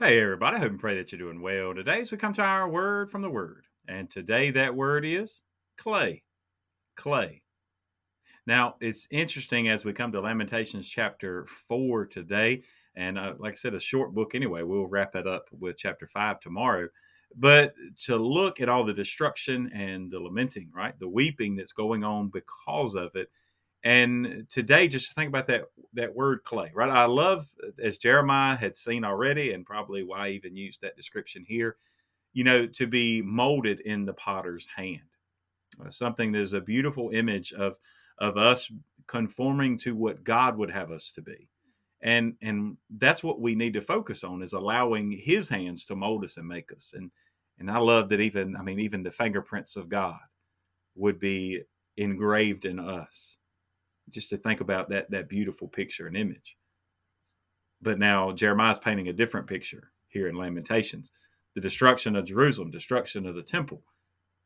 Hey, everybody. I hope and pray that you're doing well. Today, as we come to our word from the word, and today that word is clay. Clay. Now, it's interesting as we come to Lamentations chapter 4 today. And like I said, a short book anyway. We'll wrap it up with chapter 5 tomorrow. But to look at all the destruction and the lamenting, right? The weeping that's going on because of it. And today, just to think about that word clay, right? I love, as Jeremiah had seen already, and probably why I even used that description here, to be molded in the potter's hand. Something There's a beautiful image of us conforming to what God would have us to be. And that's what we need to focus on, is allowing his hands to mold us and make us. And I love that even the fingerprints of God would be engraved in us. Just to think about that beautiful picture and image. But now Jeremiah's painting a different picture here in Lamentations. The destruction of Jerusalem, destruction of the temple.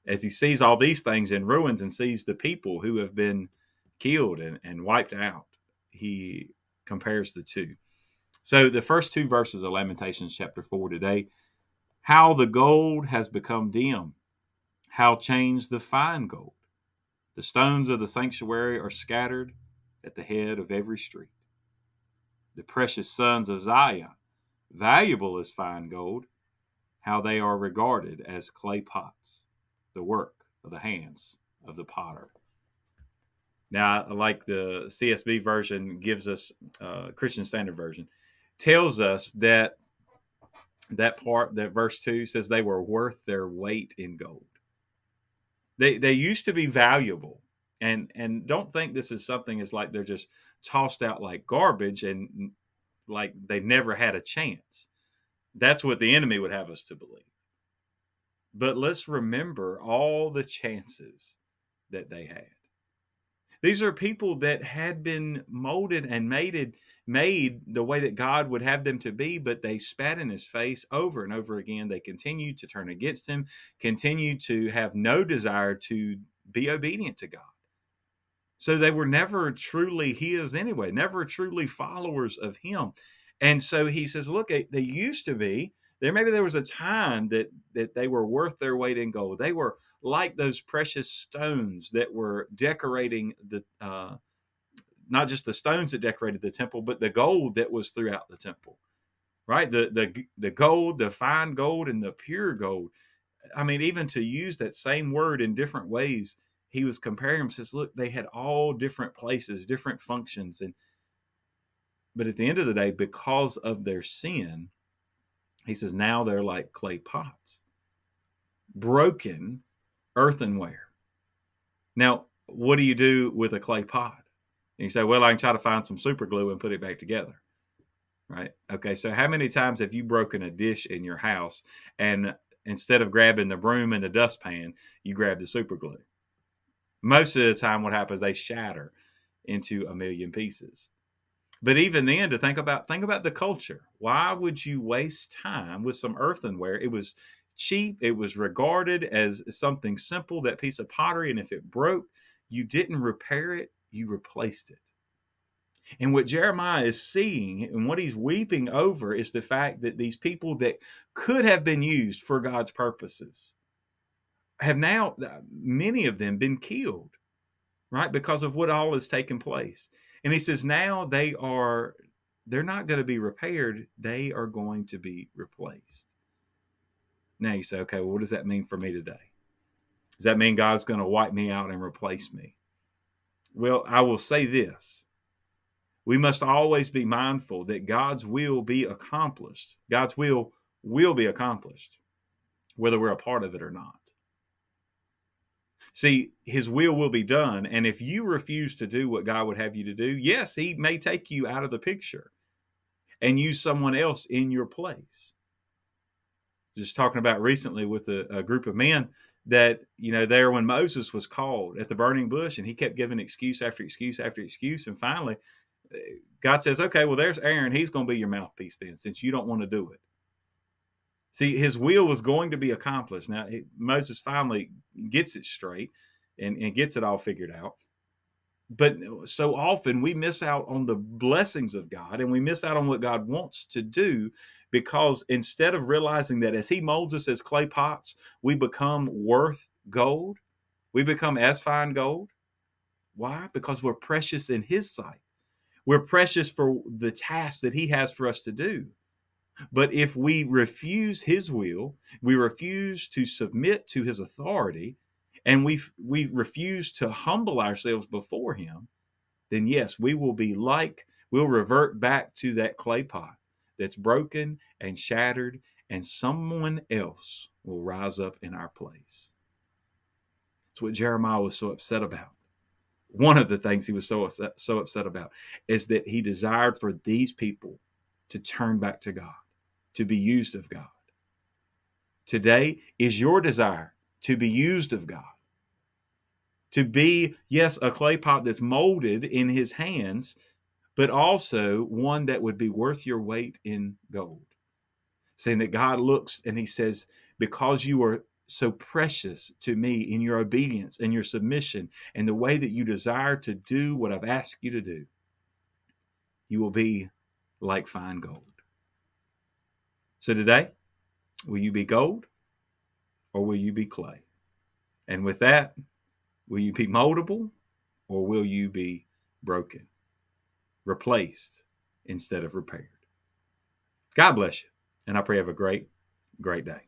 As he sees all these things in ruins and sees the people who have been killed and wiped out, he compares the two. So the first two verses of Lamentations chapter 4 today: how the gold has become dim, how changed the fine gold. The stones of the sanctuary are scattered at the head of every street. The precious sons of Zion, valuable as fine gold, how they are regarded as clay pots, the work of the hands of the potter. Now, like the CSB version gives us, Christian Standard Version, tells us that that verse 2 says they were worth their weight in gold. They used to be valuable. And don't think this is something that's like they're just tossed out like garbage and like they never had a chance. That's what the enemy would have us to believe. But let's remember all the chances that they had. These are people that had been molded and made the way that God would have them to be, but they spat in his face over and over again. They continued to turn against him, continued to have no desire to be obedient to God. So they were never truly his anyway, never truly followers of him. And so he says, look, they used to be there. Maybe there was a time that they were worth their weight in gold. They were like those precious stones that were decorating not just the stones that decorated the temple, but the gold that was throughout the temple, right? The gold, the fine gold and the pure gold. I mean, even to use that same word in different ways, he was comparing them. Says, look, they had all different places, different functions. But at the end of the day, because of their sin, he says, now they're like clay pots, broken earthenware. Now, what do you do with a clay pot? And you say, well, I can try to find some super glue and put it back together. Right? Okay, so how many times have you broken a dish in your house and instead of grabbing the broom and the dustpan, you grab the super glue? Most of the time, what happens, they shatter into a million pieces. But even then, to think about the culture. Why would you waste time with some earthenware? It was cheap. It was regarded as something simple, that piece of pottery. And if it broke, you didn't repair it, you replaced it. And what Jeremiah is seeing and what he's weeping over is the fact that these people that could have been used for God's purposes have now, many of them, been killed, right? Because of what all has taken place. And he says now they're not going to be repaired. They are going to be replaced. Now you say, okay, well, what does that mean for me today? Does that mean God's going to wipe me out and replace me? Well, I will say this. We must always be mindful that God's will be accomplished. God's will be accomplished, whether we're a part of it or not. See, his will be done. And if you refuse to do what God would have you to do, yes, he may take you out of the picture and use someone else in your place. Just talking about recently with a group of men that, there when Moses was called at the burning bush and he kept giving excuse after excuse after excuse. And finally, God says, okay, well, there's Aaron. He's going to be your mouthpiece then, since you don't want to do it. See, his will was going to be accomplished. Now, Moses finally gets it straight and gets it all figured out. But so often we miss out on the blessings of God and we miss out on what God wants to do because instead of realizing that as he molds us as clay pots, we become worth gold, we become as fine gold. Why? Because we're precious in his sight. We're precious for the task that he has for us to do. But if we refuse his will, we refuse to submit to his authority, and we refuse to humble ourselves before him, then yes, we'll revert back to that clay pot that's broken and shattered, and someone else will rise up in our place. That's what Jeremiah was so upset about. One of the things he was so upset about is that he desired for these people to turn back to God, to be used of God. Today is your desire to be used of God, to be, yes, a clay pot that's molded in his hands, but also one that would be worth your weight in gold. Saying that God looks and he says, because you are so precious to me in your obedience and your submission and the way that you desire to do what I've asked you to do, you will be like fine gold. So today, will you be gold or will you be clay? And with that, will you be moldable or will you be broken, replaced instead of repaired? God bless you. And I pray you have a great, great day.